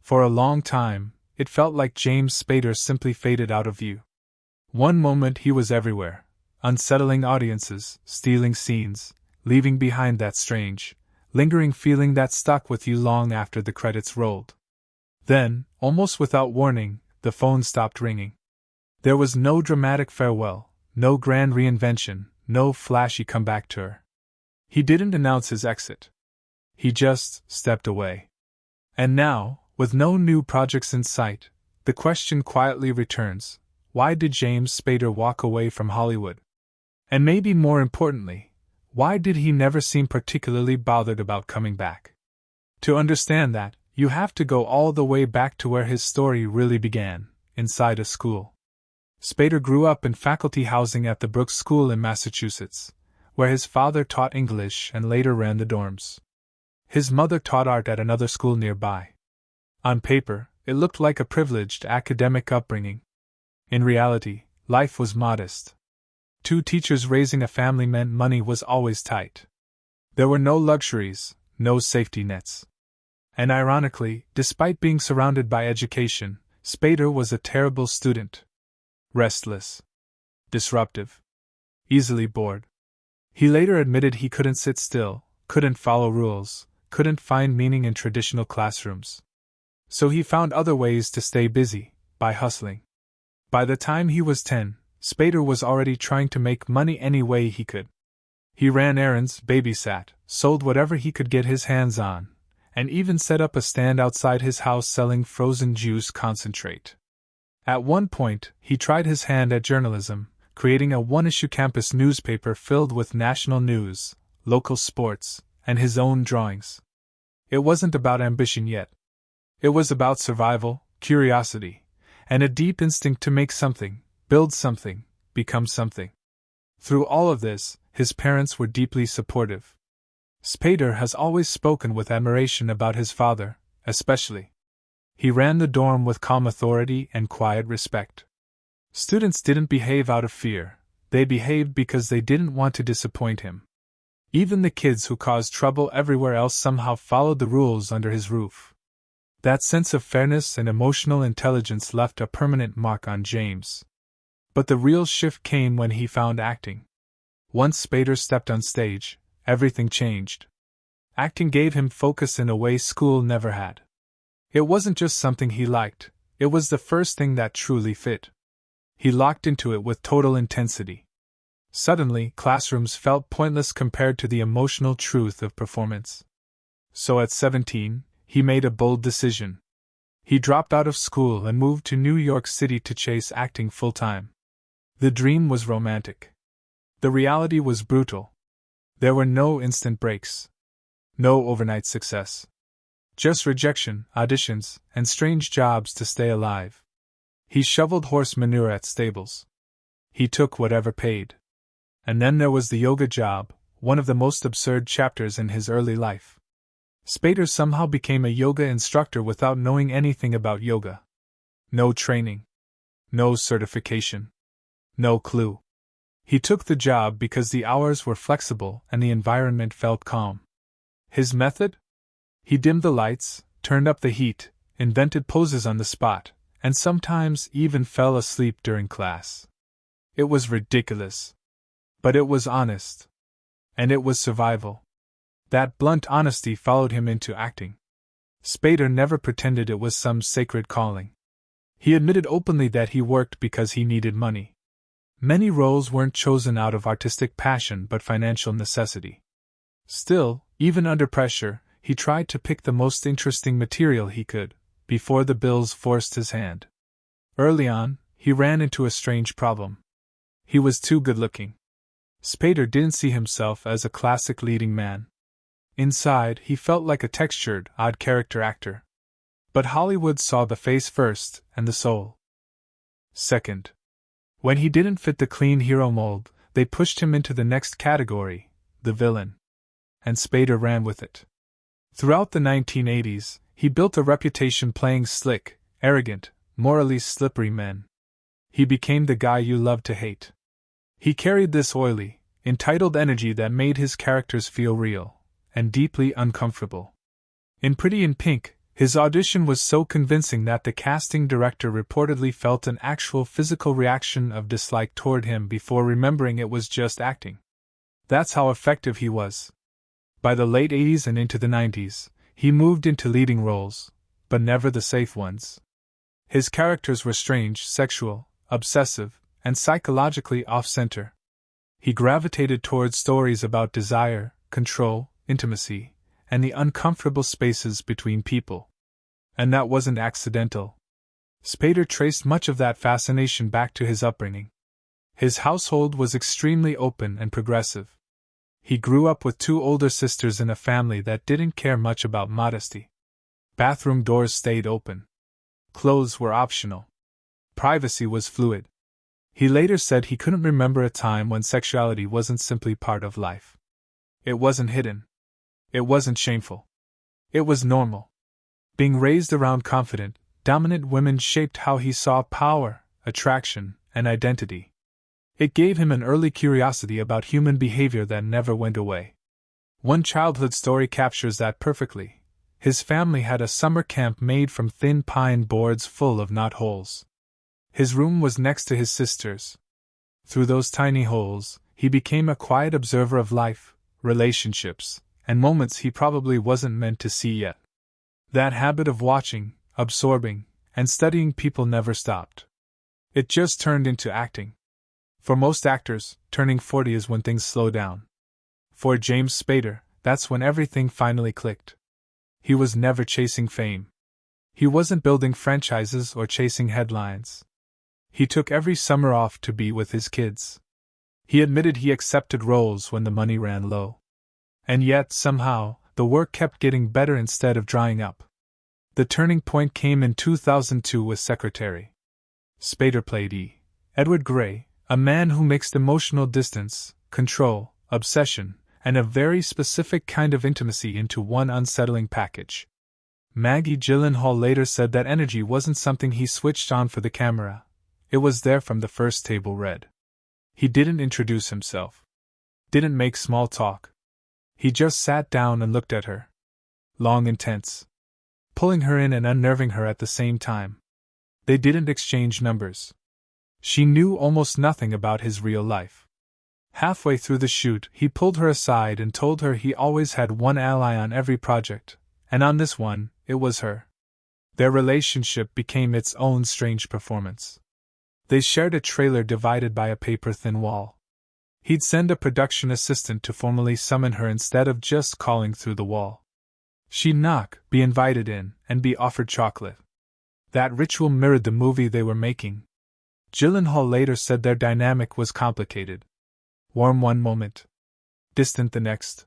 For a long time, it felt like James Spader simply faded out of view. One moment he was everywhere, unsettling audiences, stealing scenes, leaving behind that strange, lingering feeling that stuck with you long after the credits rolled. Then, almost without warning, the phone stopped ringing. There was no dramatic farewell, no grand reinvention, no flashy comeback tour. He didn't announce his exit. He just stepped away. And now, with no new projects in sight, the question quietly returns: why did James Spader walk away from Hollywood? And maybe more importantly, why did he never seem particularly bothered about coming back? To understand that, you have to go all the way back to where his story really began, inside a school. Spader grew up in faculty housing at the Brooks School in Massachusetts, where his father taught English and later ran the dorms. His mother taught art at another school nearby. On paper, it looked like a privileged academic upbringing. In reality, life was modest. 2 teachers raising a family meant money was always tight. There were no luxuries, no safety nets. And ironically, despite being surrounded by education, Spader was a terrible student. Restless. Disruptive. Easily bored. He later admitted he couldn't sit still, couldn't follow rules, couldn't find meaning in traditional classrooms. So he found other ways to stay busy, by hustling. By the time he was 10, Spader was already trying to make money any way he could. He ran errands, babysat, sold whatever he could get his hands on, and even set up a stand outside his house selling frozen juice concentrate. At one point, he tried his hand at journalism, creating a one-issue campus newspaper filled with national news, local sports, and his own drawings. It wasn't about ambition yet. It was about survival, curiosity, and a deep instinct to make something, build something, become something. Through all of this, his parents were deeply supportive. Spader has always spoken with admiration about his father, especially. He ran the dorm with calm authority and quiet respect. Students didn't behave out of fear, they behaved because they didn't want to disappoint him. Even the kids who caused trouble everywhere else somehow followed the rules under his roof. That sense of fairness and emotional intelligence left a permanent mark on James. But the real shift came when he found acting. Once Spader stepped on stage, everything changed. Acting gave him focus in a way school never had. It wasn't just something he liked, it was the first thing that truly fit. He locked into it with total intensity. Suddenly, classrooms felt pointless compared to the emotional truth of performance. So at 17, he made a bold decision. He dropped out of school and moved to New York City to chase acting full-time. The dream was romantic. The reality was brutal. There were no instant breaks. No overnight success. Just rejection, auditions, and strange jobs to stay alive. He shoveled horse manure at stables. He took whatever paid. And then there was the yoga job, one of the most absurd chapters in his early life. Spader somehow became a yoga instructor without knowing anything about yoga. No training. No certification. No clue. He took the job because the hours were flexible and the environment felt calm. His method? He dimmed the lights, turned up the heat, invented poses on the spot, and sometimes even fell asleep during class. It was ridiculous. But it was honest. And it was survival. That blunt honesty followed him into acting. Spader never pretended it was some sacred calling. He admitted openly that he worked because he needed money. Many roles weren't chosen out of artistic passion but financial necessity. Still, even under pressure, he tried to pick the most interesting material he could, before the bills forced his hand. Early on, he ran into a strange problem. He was too good-looking. Spader didn't see himself as a classic leading man. Inside, he felt like a textured, odd-character actor. But Hollywood saw the face first, and the soul second. When he didn't fit the clean hero mold, they pushed him into the next category, the villain. And Spader ran with it. Throughout the 1980s, he built a reputation playing slick, arrogant, morally slippery men. He became the guy you loved to hate. He carried this oily, entitled energy that made his characters feel real, and deeply uncomfortable. In Pretty in Pink, His audition was so convincing that the casting director reportedly felt an actual physical reaction of dislike toward him before remembering it was just acting. That's how effective he was. By the late 80s and into the 90s, he moved into leading roles, but never the safe ones. His characters were strange, sexual, obsessive, and psychologically off-center. He gravitated towards stories about desire, control, intimacy, and the uncomfortable spaces between people. And that wasn't accidental. Spader traced much of that fascination back to his upbringing. His household was extremely open and progressive. He grew up with 2 older sisters in a family that didn't care much about modesty. Bathroom doors stayed open. Clothes were optional. Privacy was fluid. He later said he couldn't remember a time when sexuality wasn't simply part of life. It wasn't hidden. It wasn't shameful. It was normal. Being raised around confident, dominant women shaped how he saw power, attraction, and identity. It gave him an early curiosity about human behavior that never went away. One childhood story captures that perfectly. His family had a summer camp made from thin pine boards full of knot holes. His room was next to his sister's. Through those tiny holes, he became a quiet observer of life, relationships, and moments he probably wasn't meant to see yet. That habit of watching, absorbing, and studying people never stopped. It just turned into acting. For most actors, turning 40 is when things slow down. For James Spader, that's when everything finally clicked. He was never chasing fame. He wasn't building franchises or chasing headlines. He took every summer off to be with his kids. He admitted he accepted roles when the money ran low. And yet, somehow, the work kept getting better instead of drying up. The turning point came in 2002 with Secretary. Spader played E. Edward Grey, a man who mixed emotional distance, control, obsession, and a very specific kind of intimacy into one unsettling package. Maggie Gyllenhaal later said that energy wasn't something he switched on for the camera. It was there from the first table read. He didn't introduce himself. Didn't make small talk. He just sat down and looked at her. Long and tense. Pulling her in and unnerving her at the same time. They didn't exchange numbers. She knew almost nothing about his real life. Halfway through the shoot, he pulled her aside and told her he always had one ally on every project, and on this one, it was her. Their relationship became its own strange performance. They shared a trailer divided by a paper-thin wall. He'd send a production assistant to formally summon her instead of just calling through the wall. She'd knock, be invited in, and be offered chocolate. That ritual mirrored the movie they were making. Gyllenhaal later said their dynamic was complicated. Warm one moment. Distant the next.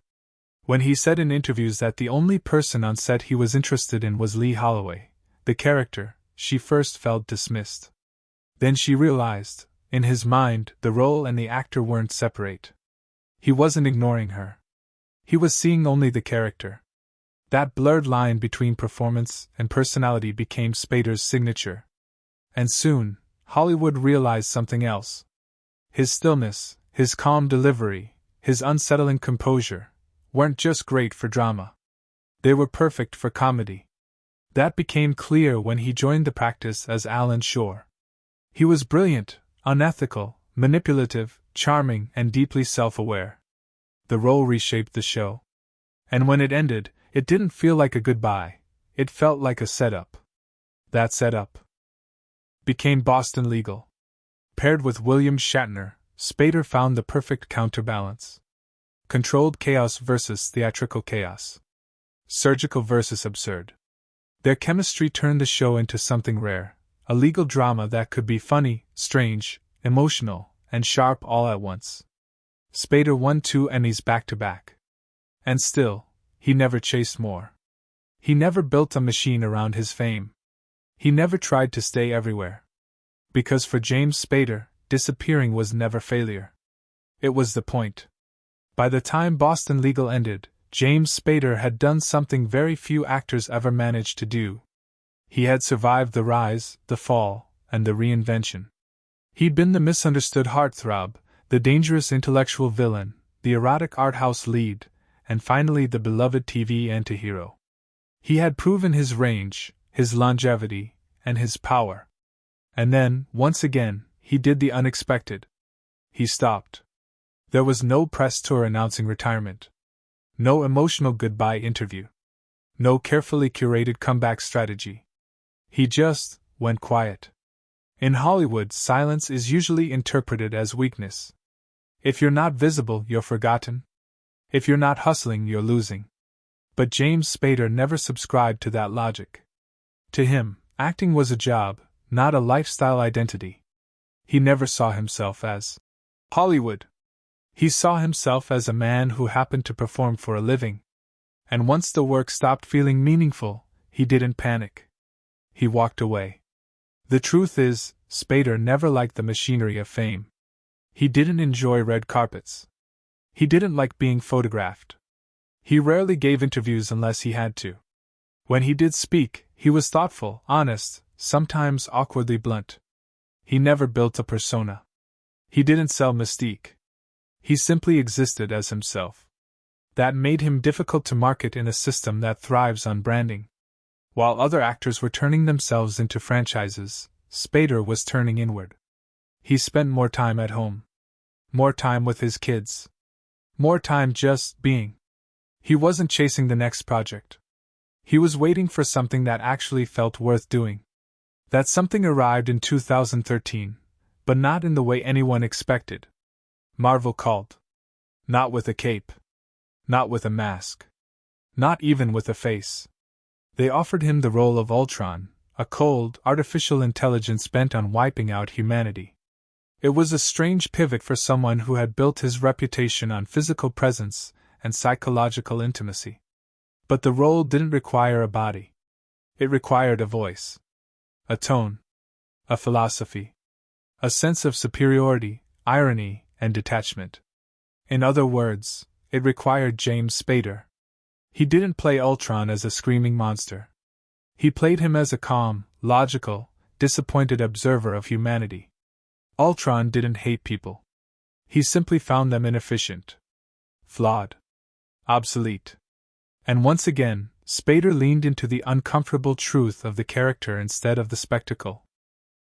When he said in interviews that the only person on set he was interested in was Lee Holloway, the character, she first felt dismissed. Then she realized, in his mind, the role and the actor weren't separate. He wasn't ignoring her. He was seeing only the character. That blurred line between performance and personality became Spader's signature. And soon, Hollywood realized something else. His stillness, his calm delivery, his unsettling composure, weren't just great for drama. They were perfect for comedy. That became clear when he joined the practice as Alan Shore. He was brilliant, unethical, manipulative, charming, and deeply self-aware. The role reshaped the show. And when it ended, it didn't feel like a goodbye, it felt like a setup. That setup became Boston Legal. Paired with William Shatner, Spader found the perfect counterbalance. Controlled chaos versus theatrical chaos. Surgical versus absurd. Their chemistry turned the show into something rare, a legal drama that could be funny, strange, emotional, and sharp all at once. Spader won 2 Emmys back-to-back. And still, he never chased more. He never built a machine around his fame. He never tried to stay everywhere. Because for James Spader, disappearing was never failure. It was the point. By the time Boston Legal ended, James Spader had done something very few actors ever managed to do. He had survived the rise, the fall, and the reinvention. He'd been the misunderstood heartthrob, the dangerous intellectual villain, the erotic art house lead, and finally the beloved TV antihero. He had proven his range, his longevity, and his power. And then, once again, he did the unexpected. He stopped. There was no press tour announcing retirement. No emotional goodbye interview. No carefully curated comeback strategy. He just went quiet. In Hollywood, silence is usually interpreted as weakness. If you're not visible, you're forgotten. If you're not hustling, you're losing. But James Spader never subscribed to that logic. To him, acting was a job, not a lifestyle identity. He never saw himself as Hollywood. He saw himself as a man who happened to perform for a living. And once the work stopped feeling meaningful, he didn't panic. He walked away. The truth is, Spader never liked the machinery of fame. He didn't enjoy red carpets. He didn't like being photographed. He rarely gave interviews unless he had to. When he did speak, he was thoughtful, honest, sometimes awkwardly blunt. He never built a persona. He didn't sell mystique. He simply existed as himself. That made him difficult to market in a system that thrives on branding. While other actors were turning themselves into franchises, Spader was turning inward. He spent more time at home. More time with his kids. More time just being. He wasn't chasing the next project. He was waiting for something that actually felt worth doing. That something arrived in 2013, but not in the way anyone expected. Marvel called. Not with a cape. Not with a mask. Not even with a face. They offered him the role of Ultron, a cold, artificial intelligence bent on wiping out humanity. It was a strange pivot for someone who had built his reputation on physical presence and psychological intimacy. But the role didn't require a body. It required a voice. A tone. A philosophy. A sense of superiority, irony, and detachment. In other words, it required James Spader. He didn't play Ultron as a screaming monster. He played him as a calm, logical, disappointed observer of humanity. Ultron didn't hate people. He simply found them inefficient. Flawed. Obsolete. And once again, Spader leaned into the uncomfortable truth of the character instead of the spectacle.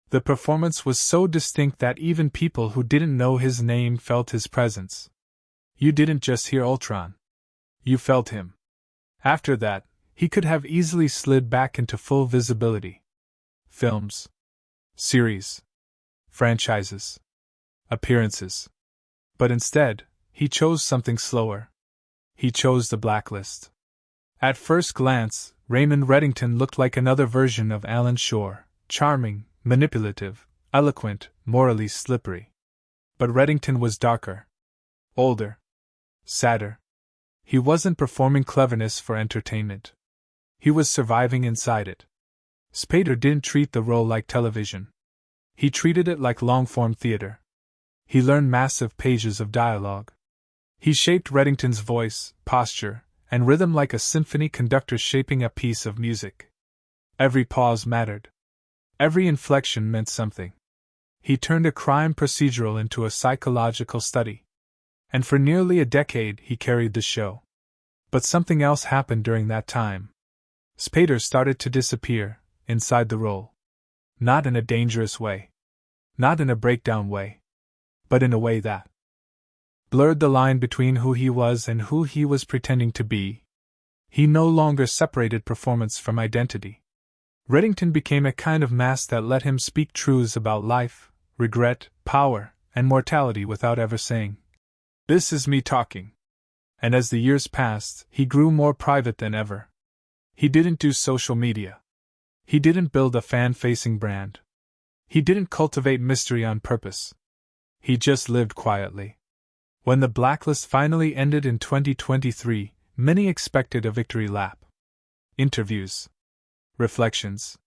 The performance was so distinct that even people who didn't know his name felt his presence. You didn't just hear Ultron. You felt him. After that, he could have easily slid back into full visibility. Films. Series. Franchises. Appearances. But instead, he chose something slower. He chose the blacklist. At first glance, Raymond Reddington looked like another version of Alan Shore, charming, manipulative, eloquent, morally slippery. But Reddington was darker. Older. Sadder. He wasn't performing cleverness for entertainment. He was surviving inside it. Spader didn't treat the role like television. He treated it like long-form theater. He learned massive pages of dialogue. He shaped Reddington's voice, posture, and rhythm like a symphony conductor shaping a piece of music. Every pause mattered. Every inflection meant something. He turned a crime procedural into a psychological study. And for nearly a decade he carried the show. But something else happened during that time. Spader started to disappear, inside the role. Not in a dangerous way. Not in a breakdown way. But in a way that blurred the line between who he was and who he was pretending to be. He no longer separated performance from identity. Reddington became a kind of mask that let him speak truths about life, regret, power, and mortality without ever saying, "This is me talking." And as the years passed, he grew more private than ever. He didn't do social media. He didn't build a fan-facing brand. He didn't cultivate mystery on purpose. He just lived quietly. When the blacklist finally ended in 2023, many expected a victory lap. Interviews. Reflections.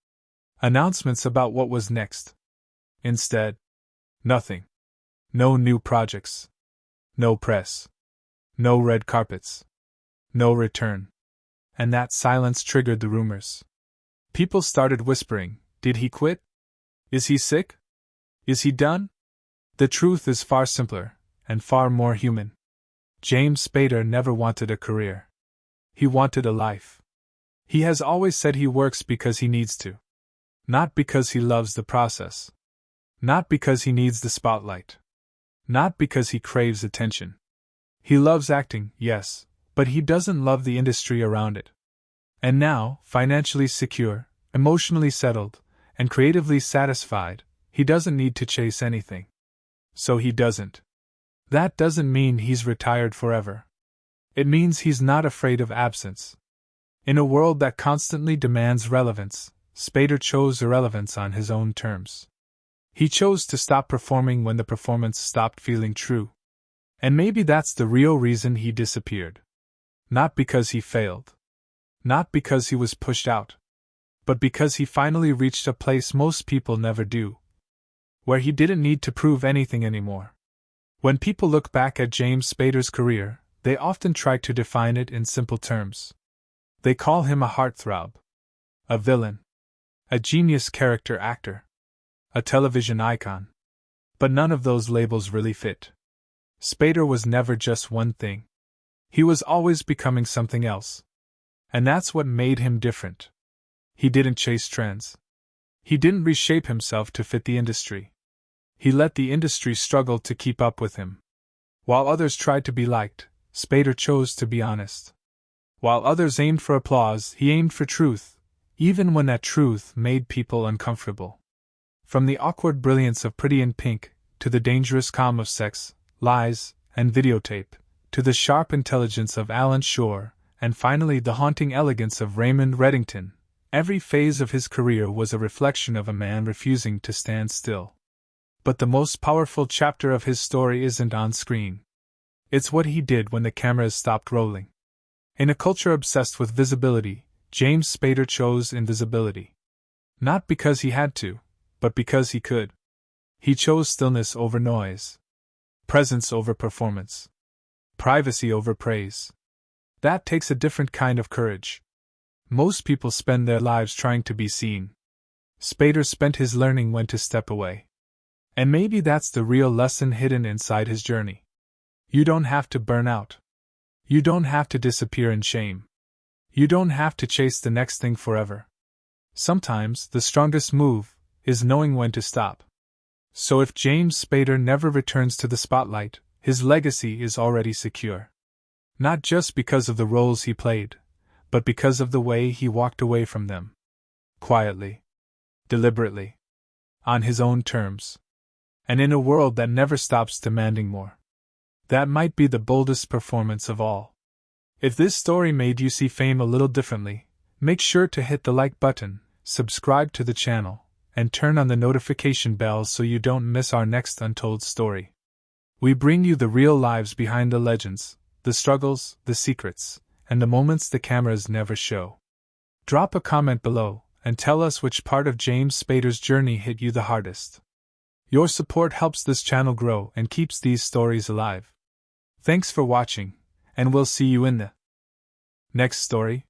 Announcements about what was next. Instead, nothing. No new projects. No press. No red carpets. No return. And that silence triggered the rumors. People started whispering, "Did he quit? Is he sick? Is he done?" The truth is far simpler, and far more human. James Spader never wanted a career. He wanted a life. He has always said he works because he needs to. Not because he loves the process. Not because he needs the spotlight. Not because he craves attention. He loves acting, yes, but he doesn't love the industry around it. And now, financially secure, emotionally settled, and creatively satisfied, he doesn't need to chase anything. So he doesn't. That doesn't mean he's retired forever. It means he's not afraid of absence. In a world that constantly demands relevance, Spader chose irrelevance on his own terms. He chose to stop performing when the performance stopped feeling true. And maybe that's the real reason he disappeared. Not because he failed. Not because he was pushed out. But because he finally reached a place most people never do. Where he didn't need to prove anything anymore. When people look back at James Spader's career, they often try to define it in simple terms. They call him a heartthrob. A villain. A genius character actor. A television icon. But none of those labels really fit. Spader was never just one thing. He was always becoming something else. And that's what made him different. He didn't chase trends. He didn't reshape himself to fit the industry. He let the industry struggle to keep up with him. While others tried to be liked, Spader chose to be honest. While others aimed for applause, he aimed for truth, even when that truth made people uncomfortable. From the awkward brilliance of Pretty in Pink, to the dangerous calm of Sex, Lies, and Videotape, to the sharp intelligence of Alan Shore, and finally the haunting elegance of Raymond Reddington, every phase of his career was a reflection of a man refusing to stand still. But the most powerful chapter of his story isn't on screen. It's what he did when the cameras stopped rolling. In a culture obsessed with visibility, James Spader chose invisibility. Not because he had to, but because he could. He chose stillness over noise. Presence over performance. Privacy over praise. That takes a different kind of courage. Most people spend their lives trying to be seen. Spader spent his learning when to step away. And maybe that's the real lesson hidden inside his journey. You don't have to burn out. You don't have to disappear in shame. You don't have to chase the next thing forever. Sometimes the strongest move is knowing when to stop. So if James Spader never returns to the spotlight, his legacy is already secure. Not just because of the roles he played, but because of the way he walked away from them. Quietly. Deliberately. On his own terms. And in a world that never stops demanding more. That might be the boldest performance of all. If this story made you see fame a little differently, make sure to hit the like button, subscribe to the channel, and turn on the notification bell so you don't miss our next Untold story. We bring you the real lives behind the legends, the struggles, the secrets, and the moments the cameras never show. Drop a comment below, and tell us which part of James Spader's journey hit you the hardest. Your support helps this channel grow and keeps these stories alive. Thanks for watching, and we'll see you in the next story.